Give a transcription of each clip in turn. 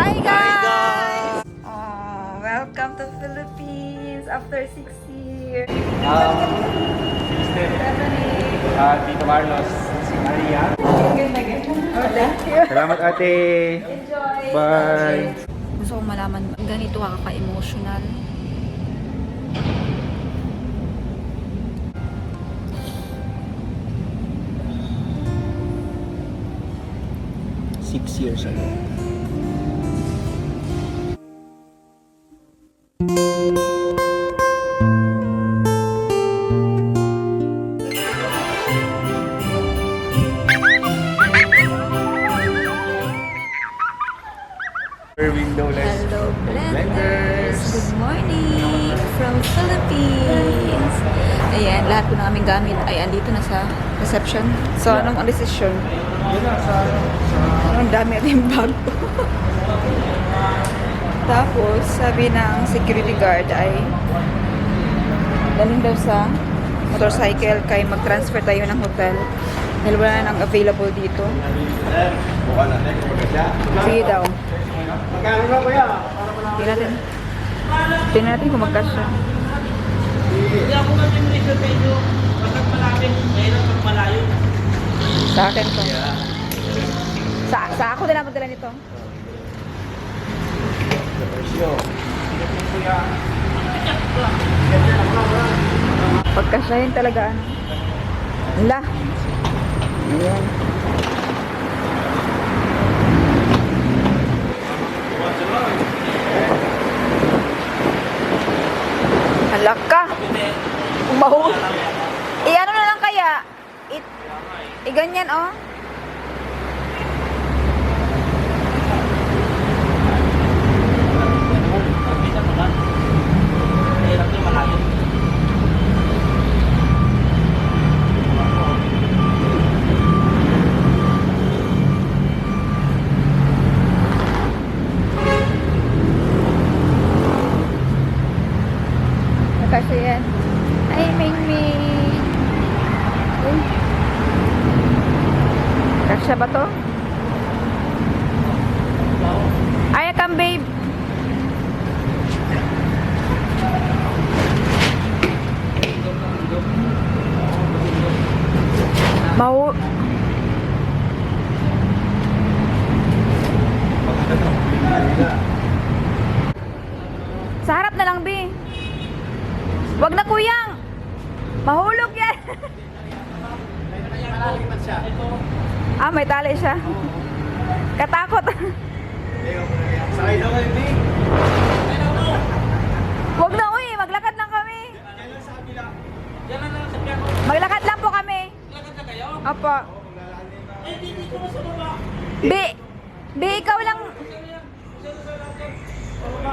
Hi guys! Welcome to Philippines after 6 years. Tito Carlos, si Maria. Thank you. Salamat ate. Enjoy. Bye. Gusto kong malaman ganito ka-emotional. Six years ago. Windowless. Hello blenders! Good morning from Philippines! Ayan, lahat po ng aming gamit ay andito na sa reception. So, anong decision? Yun na sa Ang dami at yung bag ko. Tapos, sabi ng security guard ay dalhin daw sa motorcycle kay mag-transfer tayo ng hotel dahil wala nang available dito. Sige daw. Magkano na kuya? Tingnan natin kung magkasya. Hindi ako mag-generation medyo pag malapit, mahirap pag malayo. Sa akin to. Sa ako din ako dala nito. Pagkasyahin talaga ano. Ala. Ayan. Halak ka. Umahul. Ano na lang kaya? Ganyan oh. Mahirap yung malayo. Kasi yan. Ay, Mingming. Uy. Kasya ba to? Ay, come babe. Mau. Sa harap na lang, B. Wag na kuyang. Mahulog yan. May tali siya. Katakot. Sakay daw kayo, Nick. Wag na, uy. Maglakad lang kami. Yan lang lang sa piyak. Maglakad lang po kami. Lakad na kayo? Opo. Eh, dito na sa baba. B, ikaw lang.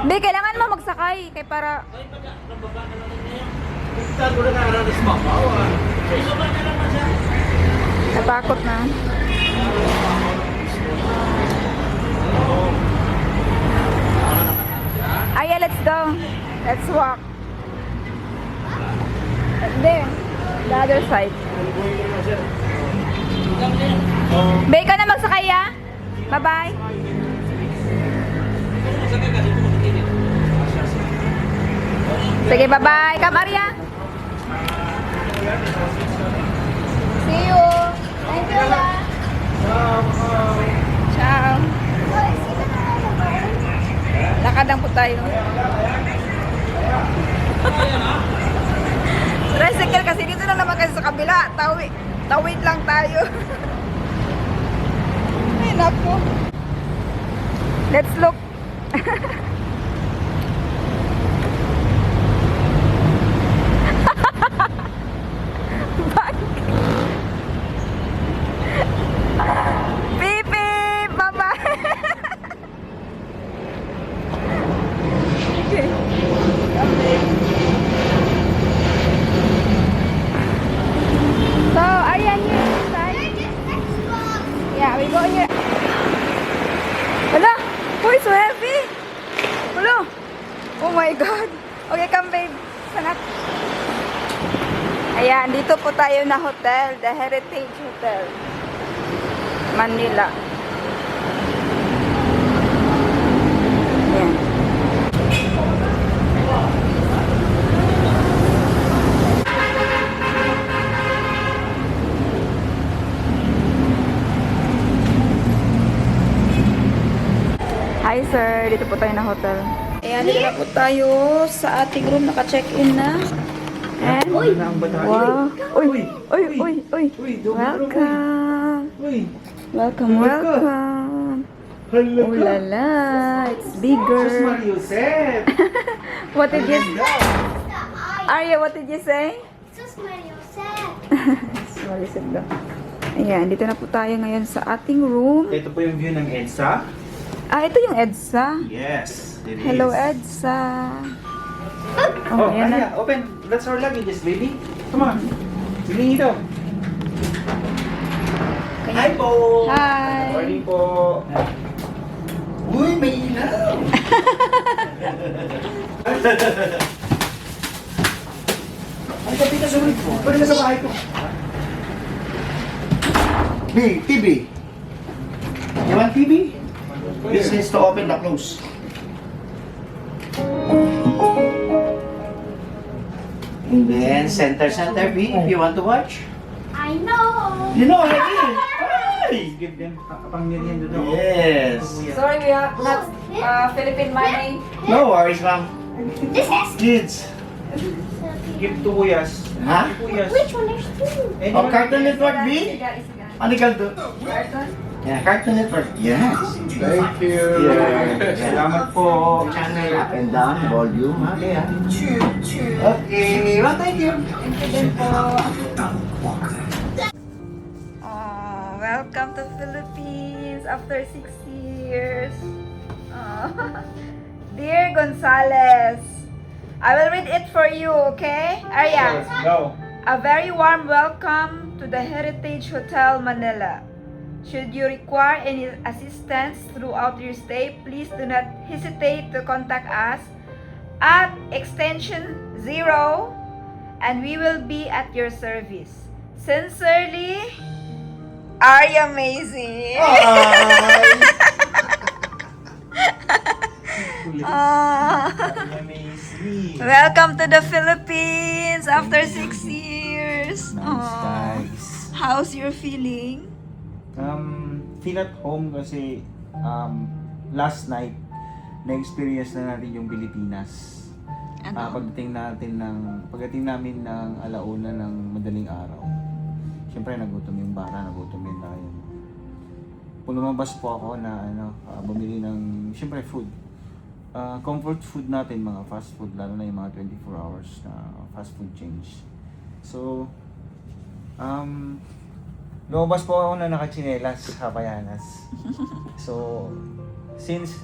B, kailangan mo magsakay. Kay para... Ay, pagka, nababa na lang niya. Buktan ko na nakaralis pa. Ay, soba na lang siya. Natakot na. Aya, let's go. Let's walk. There. The other side. Be, ikaw na magsakay ya. Bye-bye. Sige, bye-bye. Come, Maria. See you. Thank you, ya. Ciao. Lakad lang po tayo. Tricycle kasi dito lang naman kasi sa kabila. Tawid lang tayo. Ay, naku. Let's look. Beep, beep. Bye-bye. So, ayan yun. Yeah, we go here. Hala! Uy, so heavy! Hala! Oh my God! Okay, come babe. Sanat. Ayan, dito po tayo na hotel. The Heritage Hotel. Manila. Hi sir, dito po tayo na hotel. Ayan, dito na po tayo sa ating room. Naka-check-in na. And, wow. Uy. Welcome. Welcome. Hello Oh la la, it's bigger. Yosef. What did you say? Arya, what did you say? Sorry, sit down. Ayan, dito na po tayo ngayon sa ating room. Ito po yung view ng EDSA. Ah, ito yung EDSA. Yes, it is. Hello, EDSA. Oh, ayan na. Aya, open. That's our luggages, baby. Come on. Sige ito. Hi po. Hi. Morning po. Uy, may ilaw. Ay, kapit ka sa ulit po. Pwede ka sa bahay ko. B, TV. You want TV? This is to open the close. And then center B if you want to watch. I know. You know already. Ay, give them pang merienda daw. Yes. Sorry, we have not Philippine money. No worries, ma'am. This is. Kids. Give to Kuyas. Ha? Kuyas. Which one is two? Oh, Cartoon Network B? Ano ka to? Cartoon? Yeah, Cartoon Network. Yes. Thank you. Yeah. Salamat po. Channel up and down, volume. Okay, ha? Okay. Well, thank you. Thank you din po. Welcome to Philippines after 6 years. Dear Gonzales, I will read it for you, okay? Arya, Go. a very warm welcome to the Heritage Hotel Manila. Should you require any assistance throughout your stay, please do not hesitate to contact us at extension 0 and we will be at your service. Sincerely, Arya Macy. Welcome to the Philippines after 6 years. Nice. How's your feeling? Feel at home kasi last night na-experience na natin yung Pilipinas. Pagdating namin ng alauna ng madaling araw. Siyempre nagutom yung bata, nagutom din tayo. Lumabas po ako na bumili ng siyempre food. Comfort food natin, mga fast food, lalo na yung mga 24 hours na fast food chains. So, lumabas po ako na nakachinelas, Habayanas. So, since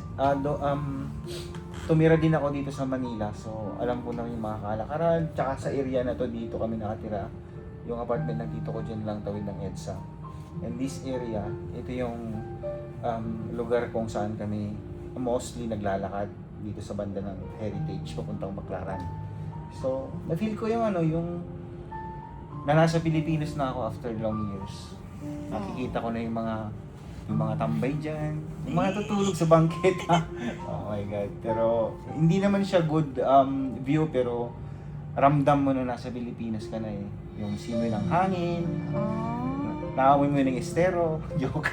tumira din ako dito sa Manila, so alam ko na yung mga kalakaran, tsaka sa area na to dito kami nakatira. Yung apartment ng tito ko dyan lang tawid ng EDSA. And this area, ito yung lugar kung saan kami mostly naglalakad dito sa banda ng Heritage papuntang Baclaran. So, na-feel ko yung na nasa Pilipinas na ako after long years. Nakikita ko na yung mga tambay dyan, yung mga tutulog sa bangketa. Oh my God. Pero, hindi naman siya good view, pero ramdam mo na nasa Pilipinas ka na eh. Yung simoy ng hangin, naamoy mo ng estero, joke.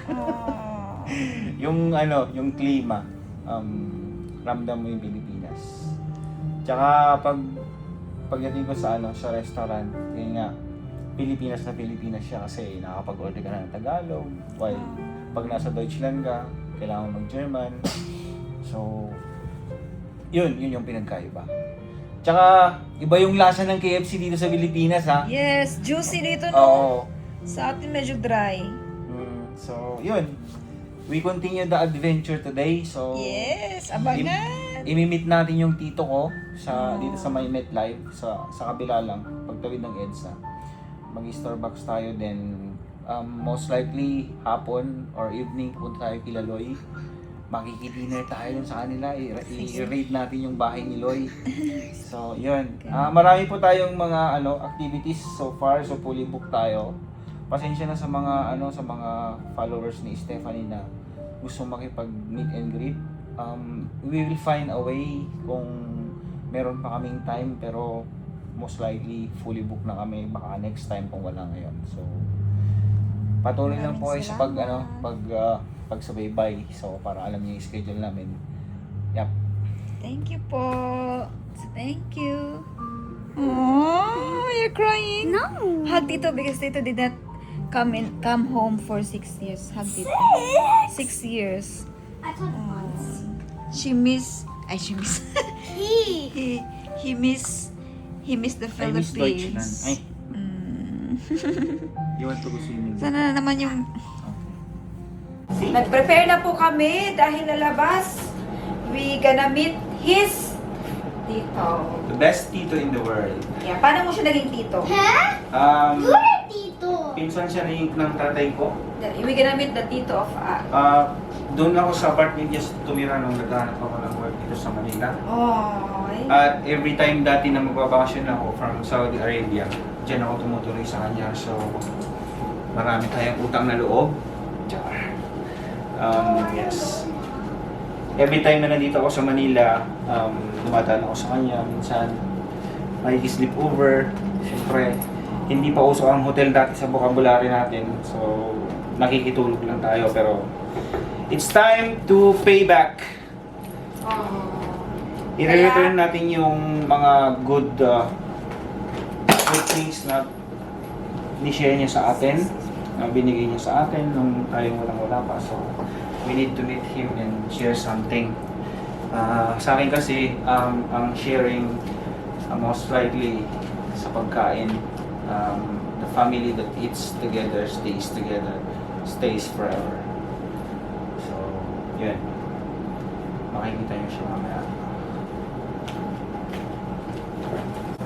yung klima, ramdam mo yung Pilipinas. Tsaka pagdating ko sa restaurant, yun nga, Pilipinas siya kasi nakakapag-order ka na ng Tagalog, while pag nasa Deutschland ka, kailangan mag-German. So, yun yung pinagkaiba. Tsaka, iba yung lasa ng KFC dito sa Pilipinas, ha? Yes, juicy dito, no? Oo. Sa atin medyo dry. So, yun. We continue the adventure today. So, Yes, abangan. imimit natin yung tito ko dito sa may MetLife, sa kabila lang, pagtawid ng EDSA. Mag-Starbucks tayo, then most likely hapon or evening punta tayo kila Loy. Makikidinner tayo dun sa kanila, i-raid natin yung bahay ni Loy. So, yun. Marami po tayong mga activities so far, so fully booked tayo. Pasensya na sa mga followers ni Stephanie na gusto makipag-meet and greet. We will find a way kung meron pa kaming time, pero most likely fully booked na kami, baka next time kung wala ngayon. So, patuloy lang po kayo sa makipagsubaybay. So, para alam niyo yung schedule namin. Yep. Thank you po. Thank you. Oh, you're crying? No. Hug Tito because Tito did not come home for 6 years. Hug Tito. 6 years. I thought once. She miss He. he miss the I miss Deutschland. Philippines. Ay, Mm. you want to go swimming? Sana na naman yung... Nag-prepare na po kami dahil lalabas. We gonna meet his tito. The best tito in the world. Yeah, paano mo siya naging tito? Huh? You're Tito. Pinsan siya ng tatay ko. We gonna meet the tito of... Doon ako sa apartment niya tumira nung naghahanap ako ng work dito sa Manila. Oh, At every time dati na magbabakasyon ako from Saudi Arabia, dyan ako tumutuloy sa kanya. So, marami tayong utang na loob. Yes. Every time na nandito ako sa Manila, dumadaan ako sa kanya. Minsan, may sleep over. Siyempre, hindi pa uso ang hotel dati sa vocabulary natin. So, nakikitulog lang tayo. Pero, it's time to pay back. I-return natin yung mga good things na ni-share niya sa atin, na binigay niya sa atin nung tayong walang-wala pa. So, we need to meet him and share something. Sa akin kasi, ang sharing most likely sa pagkain, the family that eats together, stays forever. So, yun. Makikita niyo siya mamaya.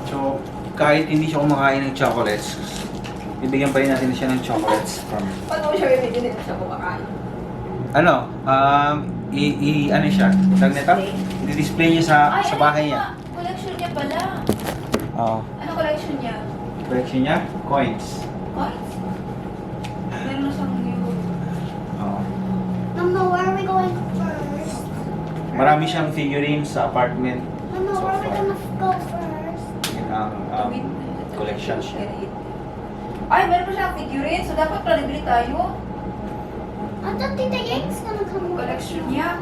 So, kahit hindi siya kumakain ng chocolates, bibigyan pa rin natin siya ng chocolates from... paano mo siya bibigyan siya kumakain? Ano? Ano siya? Tag nito? I-display niya sa bahay niya. Collection niya pala. Oo. Ano collection niya? Collection niya? Coins. Coins? Meron siyang new. Oo. Mama, where are we going first? Marami siyang figurines sa apartment. Mama, So where are we far. gonna go first? Yun ang collection siya. Ay, meron pa siyang figurine. So, dapat pala nabili tayo. I thought Tita Yang's gonna come over. Collection niya.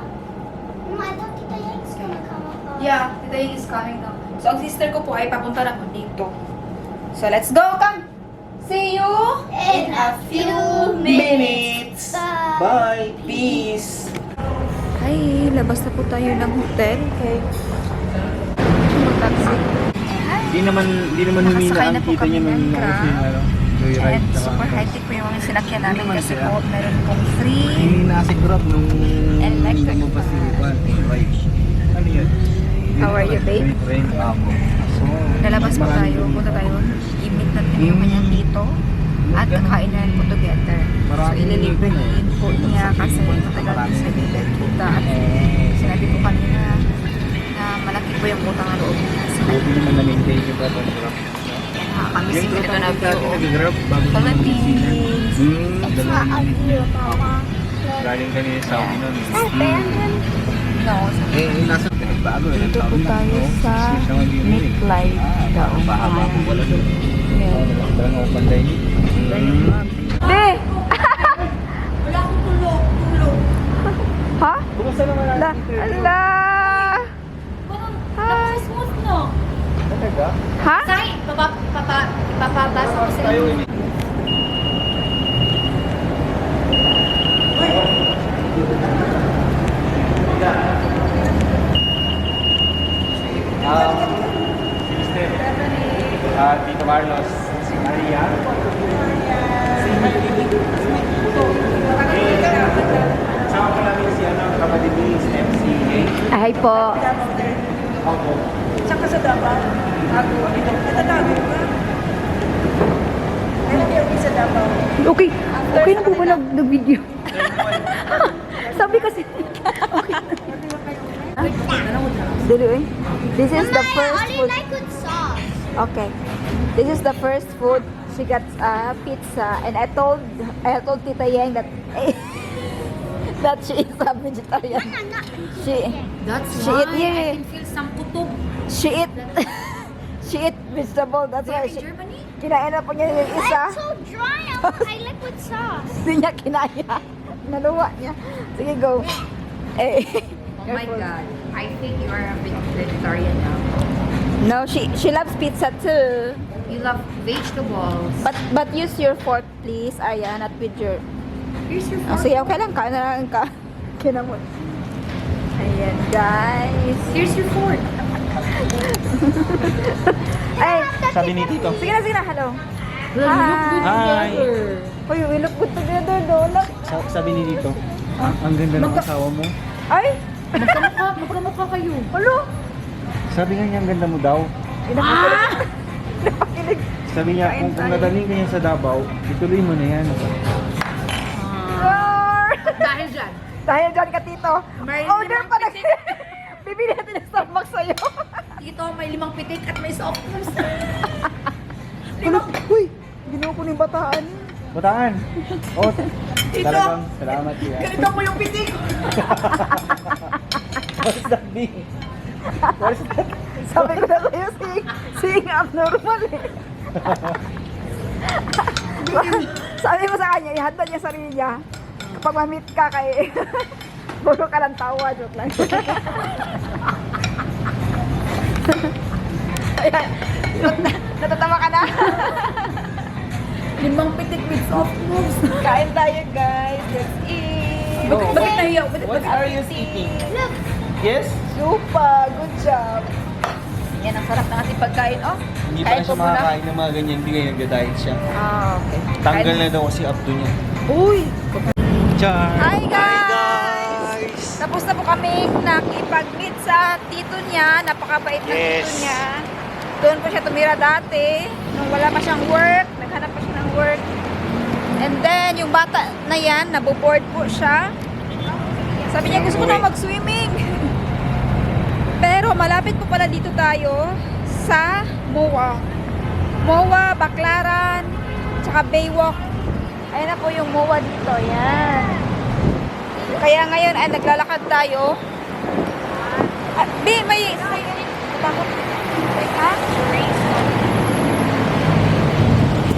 Mama, I thought Tita Yang's gonna come over. Yeah, Tita Ying is coming now. So, ang sister ko po ay papunta na po dito. So, let's go! Come! See you In a few minutes. Bye! Peace! Hi! Labas na po tayo ng hotel. Okay. Mag-taxi. Di naman humina Nakasakay ang na po kita kami niya ng nung Grab. joyride. And super high-tech po yung sinakyan namin kasi po meron pong free Humina si Grab nung electric lumabas si Juan. Ano yun? How are you, babe? So, Lalabas po tayo, punta tayo, i-meet natin yung kanyang tito at kakainin po together. So, ililibre po niya kasi matagal po sa bibig kita at sinabi ko kanina na malaki po yung utang na loob niya. Buti naman na-maintain yung Grab. Nakakamiss ko ito na view. nag-Grab bago Philippines! It's not a view, Mama. Galing kami sa Saudi nun. No, Nasa pinagbago eh. dito po tayo sa Meat Life daw. Mahaba po wala doon. Parang open dining. Be! Wala akong tulog. Ha? Kumusta naman Ala! Ala! Hi! Smooth, no? Talaga? Ha? Say, ipapabasa ko sa Tayo inyo. Sister. Tito Carlos. Si Maria. Si Maria. Sama ko namin si kapatid ni MCA. Hi po. Ako. Tsaka sa Davao. Ako. Natatago ka. Meron yung isa Davao. Okay. Okay na po ba nag-video? Sabi kasi. Okay. Dili eh. This is the Mama, I first only food. like with sauce. Okay. This is the first food. She got pizza and I told Tita Yang that that she is a vegetarian. She That's She why eat- yeah. I can feel some kutub. she eat she eat vegetable. That's why she Germany? kinain na po niya yung isa. I'm so dry. I like with sauce. Hindi niya kinaya. Naluwa niya. Sige, go. Eh. Oh my God. I think you are a vegetarian now. No, she loves pizza too. You love vegetables. But use your fork, please, Arya, not with your... Here's your Oh, fork. sige, okay lang. Kain na lang ka. Kinamot. Ayan, guys. Here's your fork. Ay, Sabi ni Tito. sige na, hello. Hi! Uy, we look good together, Donut. Sabi ni Tito, ang ganda ng asawa mo. Ay, Magkamukha kayo. hello. Sabi nga niya, ang ganda mo daw. Nakikinig. Sabi niya, Kain kung tayo. nadaling ka yan sa Davao, ituloy mo na yan. Roar! Dahil dyan. Dahil dyan ka, Tito. May Order limang pa na. Bibili natin ng Starbucks sa'yo. Dito may 5 pitik at may soft drinks. Uy, ginawa ko ng bataan. Bataan! Oh, talagang salamat kuya. Ganito mo yung pitik. What's that be? What's that? Sabi ko na sa'yo, seeing abnormal eh. Sabi mo sa kanya, ihanda niya sarili niya. Kapag ma-meet ka kay... Puro ka lang tawa, joke lang. Ayan. Natatawa ka na? 5 pitik with soft moves. Kain tayo, guys. Let's eat. Oh, Bakit nahiya? What are you eating? Yes? Super, good job. Yan, ang sarap ng ating pagkain. Oh, Hindi pa kain na po siya muna. makakain ng mga ganyan, hindi ngayon nag-diet siya. Ah, okay. Tanggal Kain- na daw kasi abdo niya. Uy! Char! Hi, guys! Tapos na po kami nakipag-meet sa tito niya. Napakabait ng Yes. tito niya. Doon po siya tumira dati. Nung wala pa siyang work. Naghanap pa siya ng work. And then, yung bata na yan, naboboard po siya. Sabi niya, gusto ko na mag-swimming. Pero malapit po pala dito tayo sa MOA. MOA, Baclaran, tsaka Baywalk. Ayan na po yung MOA dito. Yan. Kaya ngayon ay naglalakad tayo. May... Bakit? Ha?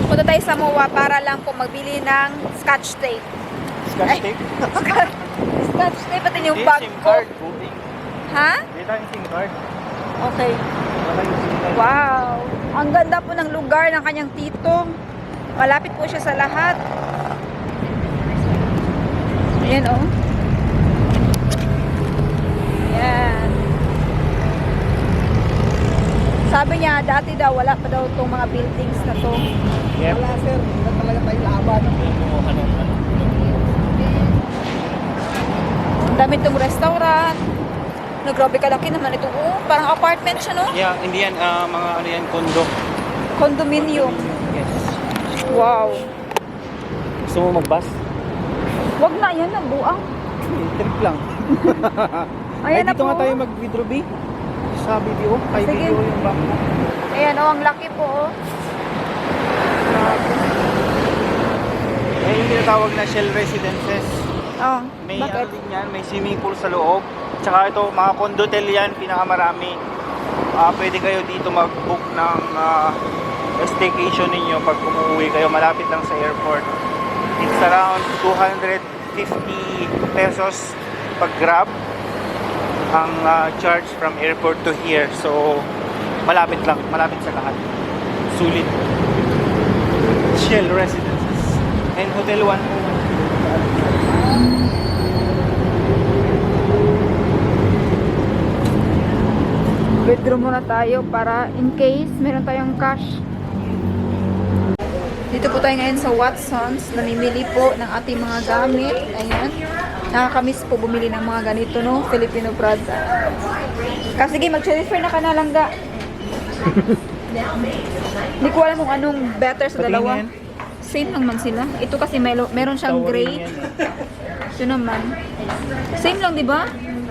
Punta tayo sa MOA para lang po magbili ng scotch tape. Scotch tape? Scotch tape, pati yung Yes, bag SIM ko. card. Buting. Ha? Dito yung SIM card. Okay. Wala yung SIM card. Wow! Ang ganda po ng lugar ng kanyang titong. Malapit po siya sa lahat. Ayan oh. Ayan. Sabi niya, dati daw, wala pa daw itong mga buildings na to. Yep. Wala sir, hindi talaga tayo laban. Ang dami itong restaurant. No, grabe kalaki naman ito. Oh, parang apartment siya, no? Yeah, hindi yan, mga ano yan, condo. Condominium. Yes. Wow. Gusto mo mag-bus? Wag na, yan ang buang. Trip lang. Ayan na dito po. nga tayo mag-video B. Sa video, kay Sige. video yung back mo. Ayan, oh, ang laki po, oh. Eh, yung tinatawag na Shell Residences. Oh, May bakit? ano din yan, may swimming pool sa loob. Tsaka ito, mga condotel yan, pinakamarami. Pwede kayo dito mag-book ng staycation ninyo pag umuwi kayo malapit lang sa airport. It's around 250 pesos pag grab ang charge from airport to here. So, malapit lang, malapit sa lahat. Sulit. Shell Residences. And Hotel 101. Withdraw muna tayo para in case meron tayong cash. Dito po tayo ngayon sa Watsons. Namimili po ng ating mga gamit. Ayan. Nakakamiss po bumili ng mga ganito, no? Filipino brands. Kasi sige, mag-transfer na ka na lang ga. Hindi ko alam kung anong better sa dalawa. Patingin. Same lang man sila. Ito kasi meron siyang gray. Ito naman. Same lang, di ba?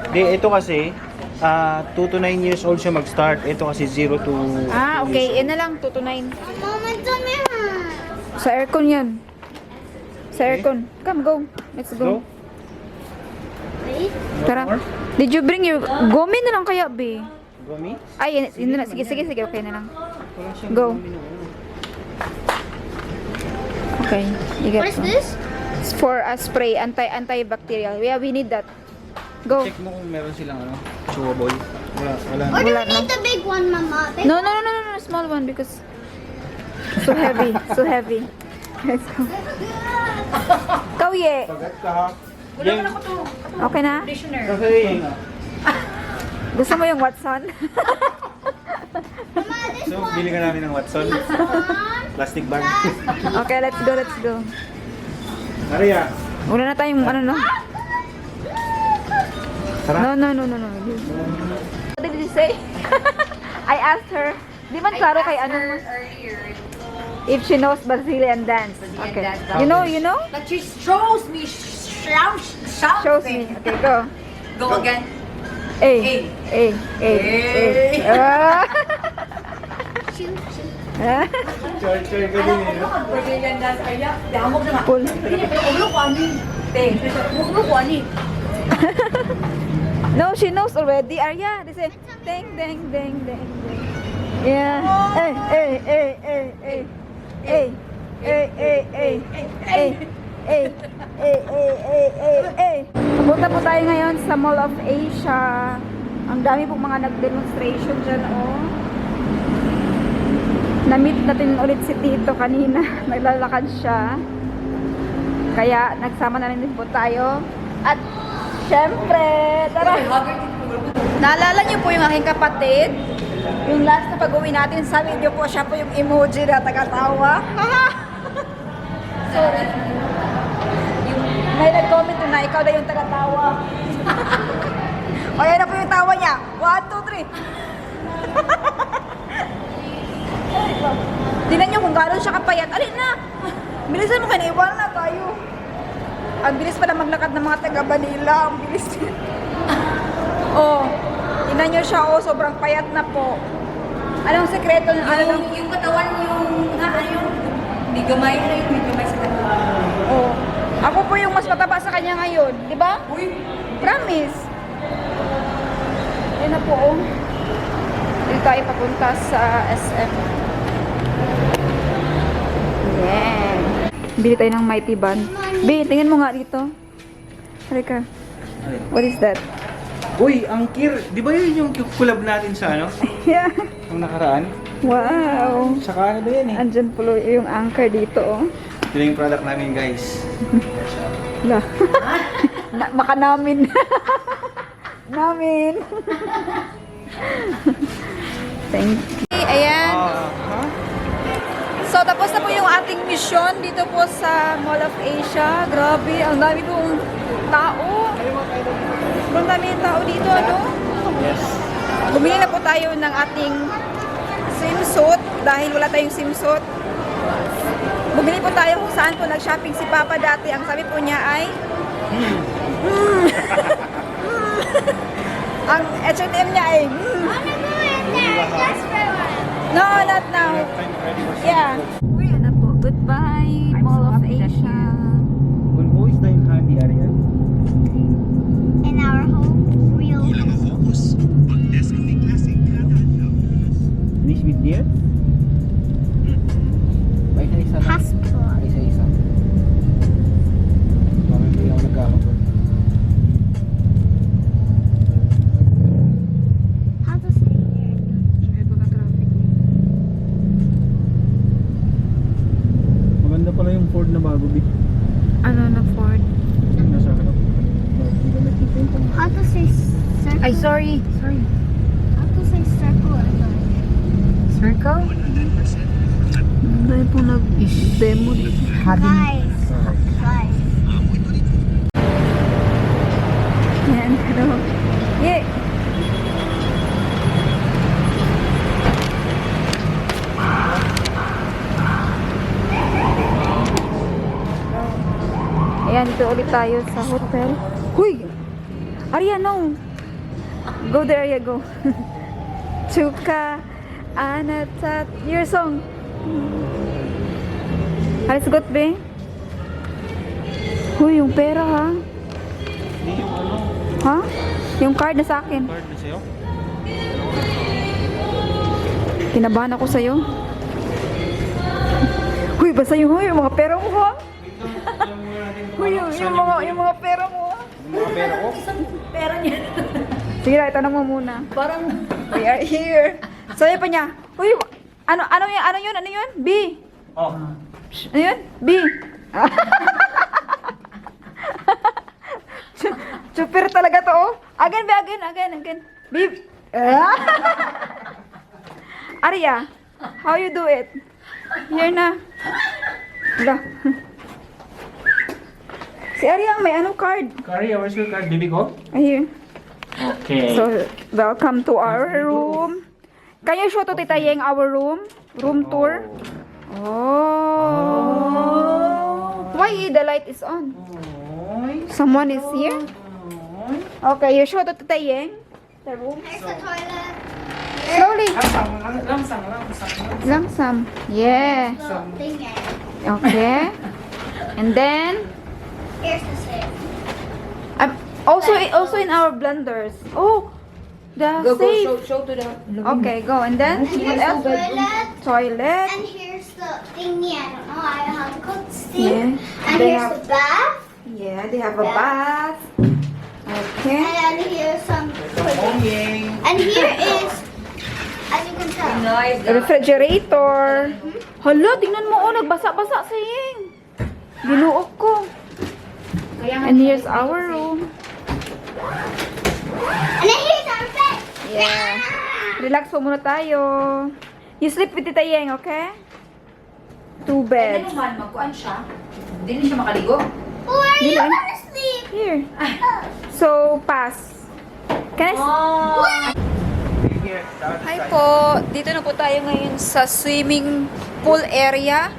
Di, ito kasi 2 to 9 years old siya mag-start. Ito kasi 0 to Ah, okay. Yan na lang. 2 to 9. Sa aircon yan. Sa aircon. Come, go. Let's Go. go. Tara. Did you bring your... Gomi na lang kaya, be. Gomi? Ay, yun na lang. Sige. Okay na lang. Wala siyang Go. gomi na. Okay. You get What is one. this? It's for a spray, antibacterial. Yeah, we need that. Go. Check mo kung meron silang ano, chewable. Wala Or do Wala we need the big one, Mama? Big No, small one because so heavy, so heavy. Let's go. Kauye. Pagat ka ha. Wala ko na ko to. Okay na? Conditioner. Kasi, Gusto mo yung Watson? Mama, this so, one. bili ka namin ng Watson. Plastic bag. Okay, let's go, let's go. Maria, Wala na tayong ano, no? tara. No. What did you say? I asked her. Di man klaro kay ano mo? Earlier. If she knows Brazilian dance. Brazilian Okay. dance. You know? But she shows me Shows me. Okay, go. Go again. A. Ah. Choy ka din eh. no? Brazilian dance. Ay, damog naman. Pull. Ulo ko ani. Te. Ulo ko ani. No, she knows already. Arya, they say, ding, ding, ding, ding, ding. Yeah. Pupunta po tayo ngayon sa Mall of Asia. Ang dami pong mga nag-demonstration dyan, oh. Na-meet natin ulit si Tito kanina. Naglalakad siya. Kaya, nagsama na rin po tayo. At, syempre, tara! Naalala niyo po yung aking kapatid? Yung last na pag-uwi natin sa video po, siya po yung emoji na tagatawa. So, may nag-comment na ikaw na yung tagatawa. O, yan na po yung tawa niya. 1, 2, 3. Tingnan niyo kung gano'n siya kapayat. Alin na! Bilisan mo, kinaiwan na tayo. Ang bilis pala maglakad ng mga taga Manila. Ang bilis. Oh, tingnan niyo siya. Oh, sobrang payat na po. Anong sekreto ng ano? Yung katawan yung may gamay sa katawan. Oh. Ako po yung mas mataba sa kanya ngayon, di ba? Uy, Promise. Yan na po, oh. Dito tayo papunta sa SM. Yeah. Bili tayo ng Mighty Bun. B, tingin mo nga dito. Halika. What is that? Uy, angkir. Di ba yun yung collab natin sa ano? Yeah. Ang nakaraan? Wow. Saka ano ba yan eh? Andyan po yung anchor dito, oh. Ito yung product namin guys. La. Maka namin. Namin. Thank you. Ayan. Ha? So, tapos na po yung ating mission dito po sa Mall of Asia. Grabe, ang dami pong tao. Ang dami yung tao dito, ano? Yes. Bumili na po tayo ng ating swimsuit dahil wala tayong swimsuit. Bumili po tayo kung saan po nag-shopping si Papa dati. Ang sabi po niya ay ang H&M niya ay Wanna go in there just for one. no, not now. Yeah. Uy, ano po. Goodbye, Mall of Asia. When who is the handy area? In our home, real. Finish with deer? May isa-isa lang. Passport. Isa-isa. Parang hindi ako nagkakapag. How to say here? Ito na traffic. Maganda pala yung Ford na bago, Big. Ano na Ford? Yung nasa harap. Hindi ko nakita yung pang... How to say circle? Ay, sorry. Sorry. How to say circle? Circle? Dahil po nag-demo dito. Guys. Guys. Yan, hello. Yeah. Ayan, dito ulit tayo sa hotel. Huy! Arya, no! Go there, Arya, go. Chuka, Anatat, your song. Alis got, be? Huy, yung pera, ha? Hindi yung ano, Ha? Yung card na sa akin. card na sa'yo? Kinabahan ako sa'yo. Huy, basta yung huy, yung mga pera mo, ha? Alam mo natin Uy, yung mga pera mo. Yung mga pera ko. Pera niya. Sige na, itanong mo muna. Parang, We are here. Sabi pa niya, uy, ano yun? B. Oh. Ano yun? B. Super talaga to, oh. Again. B. Arya, how you do it? Here na. Wala. Si Arya, may ano card. Kari, where's your card? Baby ko? Here. Okay. So, welcome to our room. Can you show to Tita Yeng our room? Room tour? Oh. Why the light is on? Someone is here? Okay, you show to Tita Yeng the room. There's the toilet. Slowly. Langsang. Langsam. Yeah. The thing is. Okay. And then, Here's the sink. also in our blenders. Oh, the go, safe. show to the... Okay, go. And then, And what here's else? the toilet. Toilet. And here's the thingy. I don't know how to cook Yeah. steam. And They here's have- the bath. Yeah, they have a bath. Okay. And here's some pudding. And here is, as you can tell. Nice. Refrigerator. Hala, tingnan mo, oh, nagbasa-basa sa Yeng. Binuok ko. And here's our room. And then here's our bed. Yeah. Relax po muna tayo. You sleep with Tita Yeng, okay? 2 Pwede beds. naman, magkuhan siya. Hindi siya makaligo. Where are you Dilan? gonna sleep? Here. So, pass. Can I Hi po! Dito na po tayo ngayon sa swimming pool area.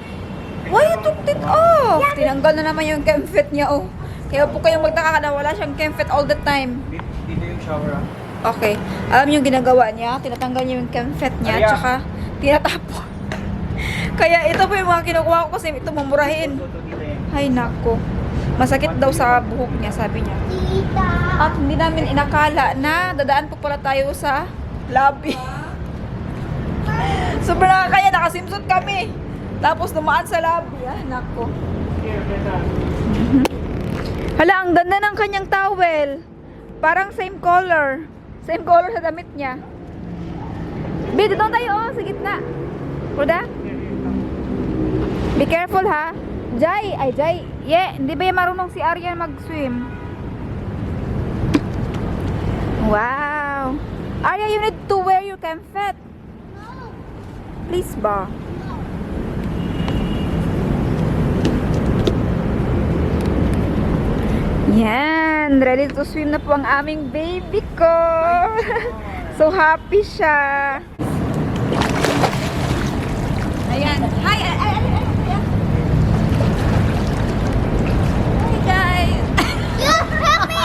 Why you took it off? Tinanggal na naman yung chemfit niya, oh. Kaya po kayong magtaka na wala siyang chemfit all the time. Dito yung shower ah. Okay. Alam niyo yung ginagawa niya? Tinatanggal niya yung chemfit niya, Arya. tsaka tinatapon. Kaya ito po yung mga kinukuha ko kasi ito mamurahin. Ay, nako. Masakit daw sa buhok niya, sabi niya. Tita. At hindi namin inakala na dadaan po pala tayo sa lobby. Sobrang nakakaya, nakasimsot kami. Tapos dumaan sa lobby. Ay, nako. Hala, ang ganda ng kanyang towel. Parang same color. Same color sa damit niya. Be, dito tayo, oh, sa gitna. Kuda? Be careful, ha? Jai, yeah, hindi ba yung marunong si Aryan mag-swim? Wow. Arya, you need to wear your chemfit. Please ba? Yan, ready to swim na po ang aming baby ko. So happy siya. Ayan. Hi, Hi guys. Help me.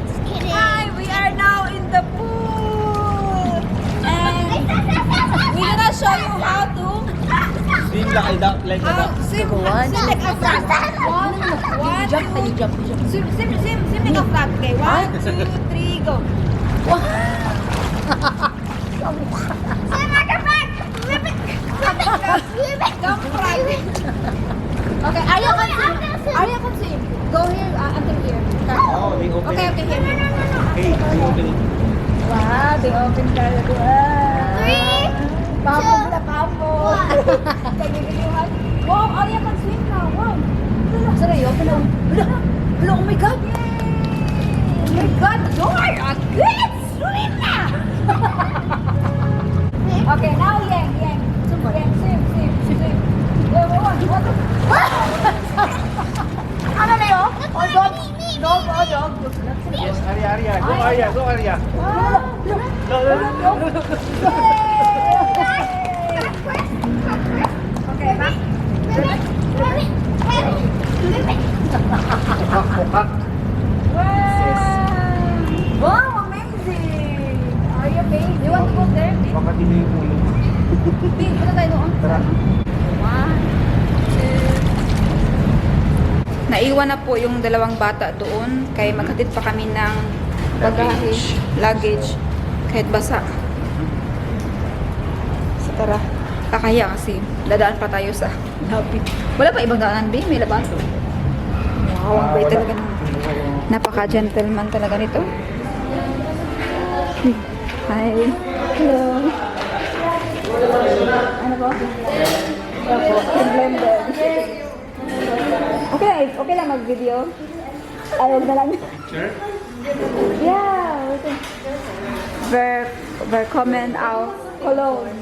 Just kidding. Hi, we are now in the pool. And we're gonna show you how to Swim like a duck. Like a duck. swim like a frog. Swim like a frog. Okay, 1, 2, 3, go. Swim like a frog. Flip it. Don't frog. Okay, Arya can swim. Arya can swim. Go here until here. Oh, they open Okay, it. okay, here. Okay, they open it. Wow, they open talaga. Three, Pamog na pamog. Wow, Arya can swim now. Wow. Sorry, open na. Hello, oh my God. Oh my God, Joy, a good swimmer. Okay, now Yang. Yang, swim. What? Ano na yun? Oh, dog. Dog. Yes, Arya. Go, Arya. Go, Arya. Okay, back. Bukak. Wow, amazing. Are you okay? You want to go there? Baka dito yung ulo. Big, punta tayo doon. Tara. 1, 2. Naiwan na po yung dalawang bata doon kaya maghatid pa kami ng bagahe, luggage, kahit basa. So tara, kakaya kasi dadaan pa tayo sa lobby. Wala pa ibang daanan, Bi? May labas. Ang bait talaga. Napaka-gentleman talaga nito. Hi. Hello. Ano po? Opo, blended. Okay lang mag-video. Ayun na lang. Sure? Yeah. Comment out Cologne.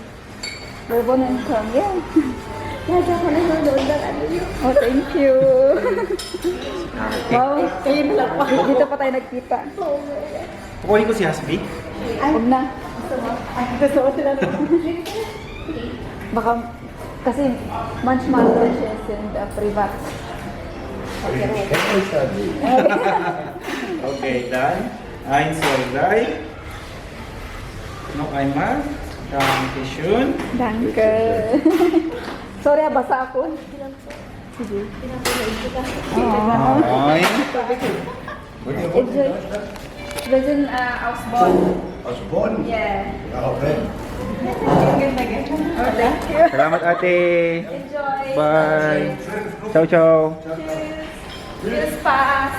Verbonencom. Yeah. Oh, thank you. Wow. Dito pa tayo nagkita. Kukunin ko si Hasbi. Huwag na. Baka, kasi much malicious and privat. Okay, done. Eins, zwei, drei. Noch einmal. Dankeschön. Danke. Sorry, basa ako. Sige. Moin. Enjoy. Wir sind aus Bonn. Aus Bonn? Yeah. Ja, okay. Oh, thank you. Salamat ate. Enjoy. Bye. Ciao, ciao. Cheers, pass.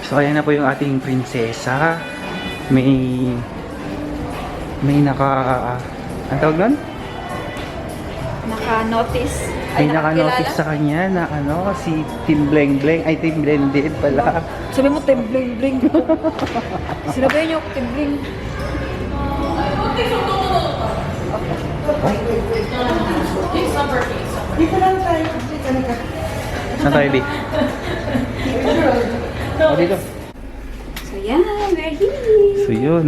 So ayan na po yung ating prinsesa. May ang tawag doon? Naka-notice. May naka-notice sa kanya na si Team Bleng Bleng. Ay, Team Blended pala. Sabi mo, Tembling Bling. Sinabi niyo, Tembling. Saan tayo, Di? Oh, dito. So, yeah, we're here. So yun,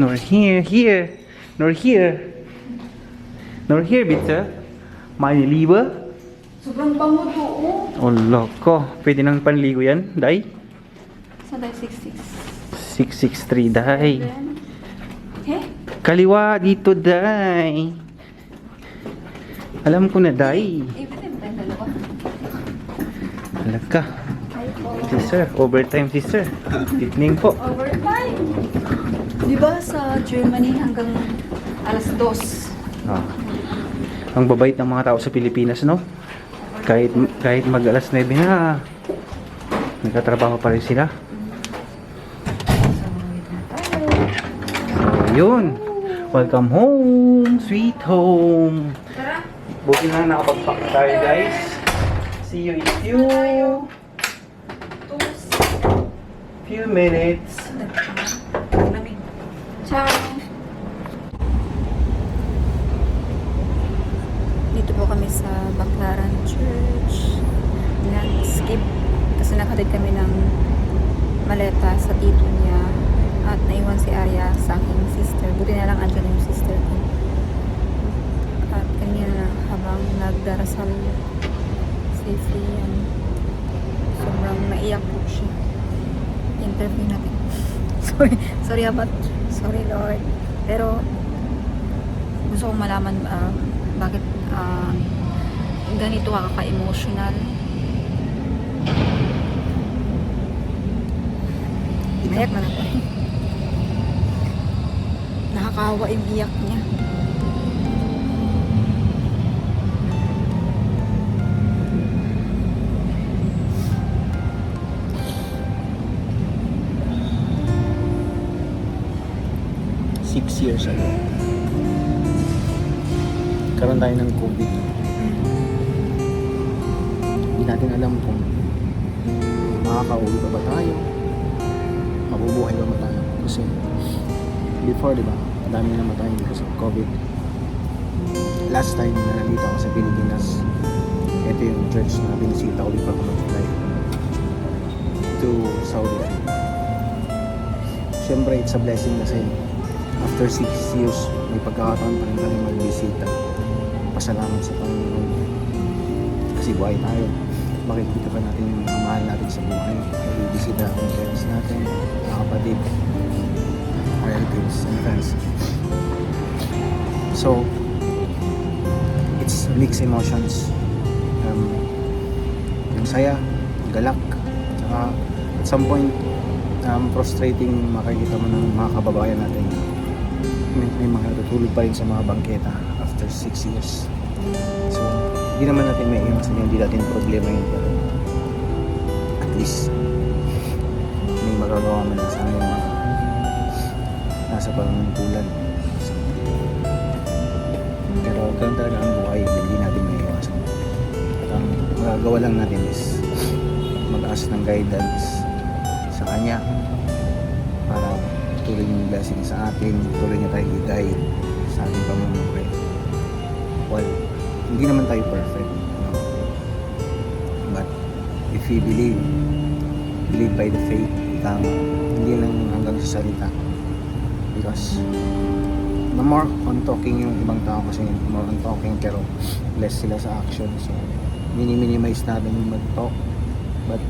nor here, bitte. Meine Liebe. Sobrang bango doon. Oh, loko. Pwede nang panligo yan, Day? Saan tayo? 66. 663, Day. Okay. Kaliwa dito, Day. Alam ko na, Day. Pwede ba tayong dalawa? Halaka. Sister, overtime, sister. Evening po. Overtime. Di ba sa Germany hanggang alas 2? Ah. Ang babait ng mga tao sa Pilipinas, no? Kahit mag alas 9 na, nagtatrabaho pa rin sila. So, yun. Welcome home, sweet home. Buti na nakapag-pack tayo, guys. See you in few minutes. Ciao. Dito po kami sa Baclaran Church. Nag-skip kasi nakatid kami ng maleta sa tito niya at naiwan si Arya sa aking sister. Buti na lang andyan yung sister ko. At kanina habang nagdarasal si Frian, sobrang naiyak po siya. Interview natin. Sorry about, sorry Lord. Pero gusto kong malaman bakit ganito kaka-emotional. Iyak na ako. Nakakawa yung iyak niya. Years ago. Karoon tayo ng COVID. Hindi natin alam kung makakauwi pa ba tayo, mabubuhay pa ba tayo. Kasi before, di ba, dami na namatay because of COVID. Last time na nandito ako sa Pilipinas, ito yung church na binisita ko before ko mag-fly to Saudi Arabia. Siyempre, it's a blessing kasi after 6 years, may pagkakataon pa rin kami magbisita. Pasalamat sa Panginoon. Kasi buhay tayo. Makikita pa natin yung mga mahal natin sa buhay. Magbisita ang parents natin, mga kapatid, relatives, and friends. So, it's mixed emotions. Yung saya, yung galak, saka at some point, frustrating makikita mo ng mga kababayan natin. May mga natutulog pa rin sa mga bangketa after 6 years. So, hindi naman natin may iwasan yun, hindi natin problema yun, pero at least may magagawa man lang sa amin mga nasa panuntulan. So, pero ganun talaga ang buhay, hindi natin may iwasan. At ang magagawa lang natin is mag-ask ng guidance sa kanya para tuloy yung blessing sa atin, tuloy niya tayo i-guide sa ating pamumuhay. Well, hindi naman tayo perfect, no? But if we believe by the faith, tama, hindi lang hanggang sa salita. Because the more on talking yung ibang tao kasi more on talking pero less sila sa action, so minimize natin yung mag-talk. But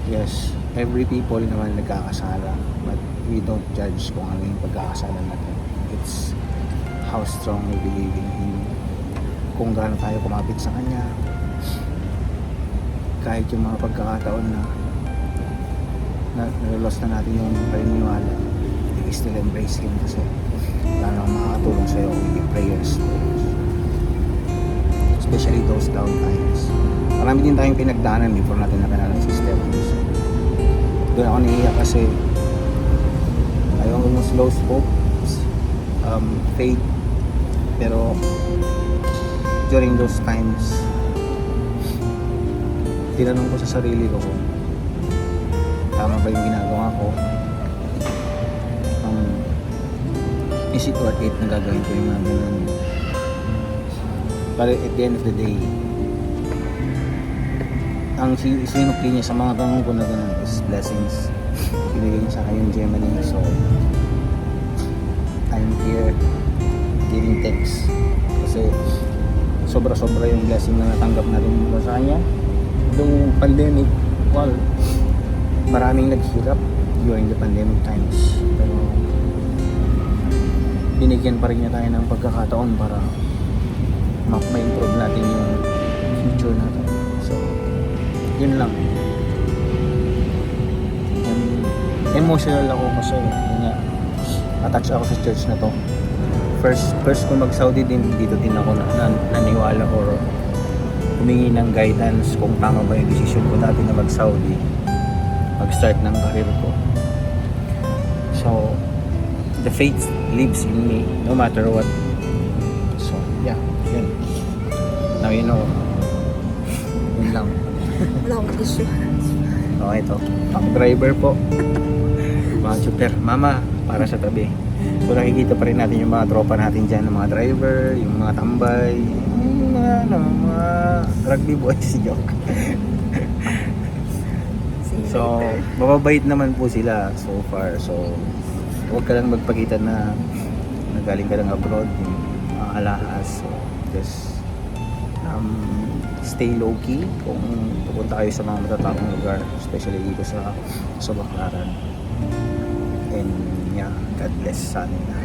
yes, every people naman nagkakasala, but we don't judge kung ano yung pagkakasala natin. It's how strong we believe in Him, kung gaano tayo kumapit sa Kanya, kahit yung mga pagkakataon na lost na natin yung paniniwala, we still embrace Him kasi lalo ang makakatulong sa'yo with the prayers, especially those down times. Marami din tayong pinagdaanan before natin nakanala si Stephanie. So, doon ako naiiyak kasi I almost lost hope, faith, pero during those times tinanong ko sa sarili ko kung tama ba yung ginagawa ko, is it worth it na gagawin ko yung mga ganun. Pero at the end of the day, ang sinukli niya sa mga tanong ko na ganun is blessings. Binigay niya sa akin yung Gemini, so I'm here giving thanks kasi sobra-sobra yung blessing na natanggap natin mula sa kanya. Yung pandemic, well, maraming naghirap during the pandemic times, pero binigyan pa rin niya tayo ng pagkakataon para ma-improve natin yung future natin. So yun lang. Emotional ako kasi yun nga, attached ako sa church na to. First ko mag-Saudi din, dito din ako naniwala or humingi ng guidance kung tama ba yung decision ko dati na mag-Saudi, mag-start ng career ko. So the faith lives in me no matter what. So yeah, yun. Now you know, yun lang. Wala akong tissue. Okay, ito ang driver po. Mga super mama para sa tabi. So nakikita pa rin natin yung mga tropa natin dyan, yung mga driver, yung mga tambay, yung mga rugby boys. Joke. So mababait naman po sila so far. So huwag ka lang magpakita na nagaling ka lang abroad, yung mga alahas. So just stay low key kung pupunta kayo sa mga matataong lugar, especially dito sa Baclaran. And yeah, God bless sa amin na.